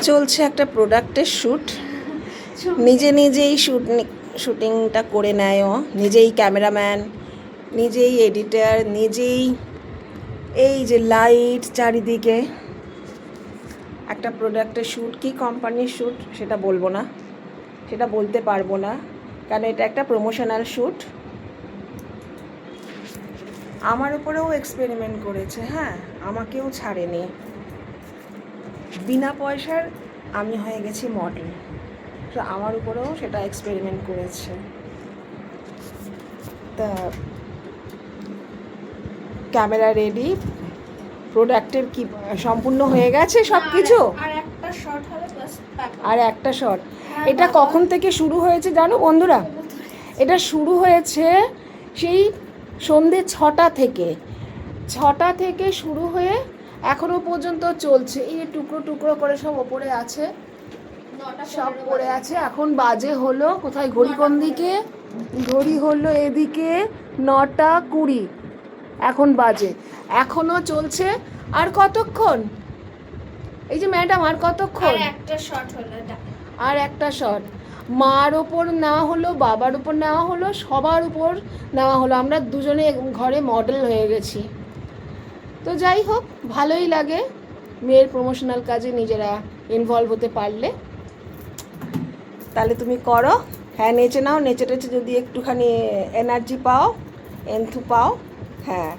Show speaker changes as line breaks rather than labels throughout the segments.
চলছে একটা প্রোডাক্টের শ্যুট, নিজেই শুটিংটা করে নেয় ও, নিজেই ক্যামেরাম্যান, নিজেই এডিটার, নিজেই এই যে লাইট চারিদিকে। একটা প্রোডাক্টের শ্যুট, কি কোম্পানির শ্যুট সেটা বলবো না, সেটা বলতে পারবো না, কারণ এটা একটা প্রমোশনাল শ্যুট। আমার উপরেও এক্সপেরিমেন্ট করেছে, হ্যাঁ, আমাকেও ছাড়েনি, বিনা পয়সার আমি হয়ে গেছি মডেল, তো আমার উপরেও সেটা এক্সপেরিমেন্ট করেছে। তা ক্যামেরা রেডি, প্রোডাক্টের কি সম্পূর্ণ হয়ে গেছে সব কিছু, আর একটা শট। এটা কখন থেকে শুরু হয়েছে জানো বন্ধুরা? এটা শুরু হয়েছে সেই সন্ধ্যে 6টা থেকে শুরু হয়ে এখনো পর্যন্ত চলছে। এই টুকরো টুকরো করে সব ওপরে আছে, সব পড়ে আছে। এখন বাজে হলো, কোথায় ঘড়ি কোন দিকে, ঘড়ি হলো এদিকে 9টা 20 এখন বাজে, এখনো চলছে। আর কতক্ষণ? এই যে ম্যাডাম, আর কতক্ষণ? আর একটা শট। মার ওপর নেওয়া হলো, বাবার উপর নেওয়া হলো, সবার উপর নেওয়া হলো। আমরা দুজনে ঘরে মডেল হয়ে গেছি। তো যাই হোক, ভালোই লাগে মেয়ের প্রমোশনাল কাজে নিজেরা ইনভলভ হতে পারলে। তাহলে তুমি করো, হ্যাঁ, নেচে নাও, নেচে টেচে যদি একটুখানি এনার্জি পাও, এন্থু পাও, হ্যাঁ,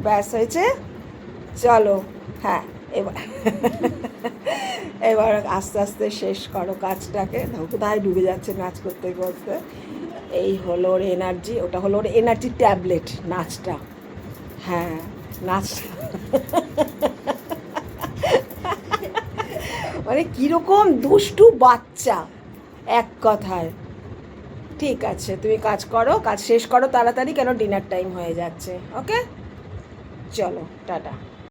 ব্যাস হয়েছে। চলো, হ্যাঁ, এবার আস্তে আস্তে শেষ করো কাজটাকে। কোথায় ডুবে যাচ্ছে নাচ করতে করতে। এই হলো ওর এনার্জি, ওটা হলো ওর এনার্জি ট্যাবলেট, নাচটা, হ্যাঁ, নাচটা মানে কীরকম দুষ্টু বাচ্চা, এক কথায়। ঠিক আছে, তুমি কাজ করো, কাজ শেষ করো তাড়াতাড়ি, কেন ডিনার টাইম হয়ে যাচ্ছে। ওকে, চলো, টাটা।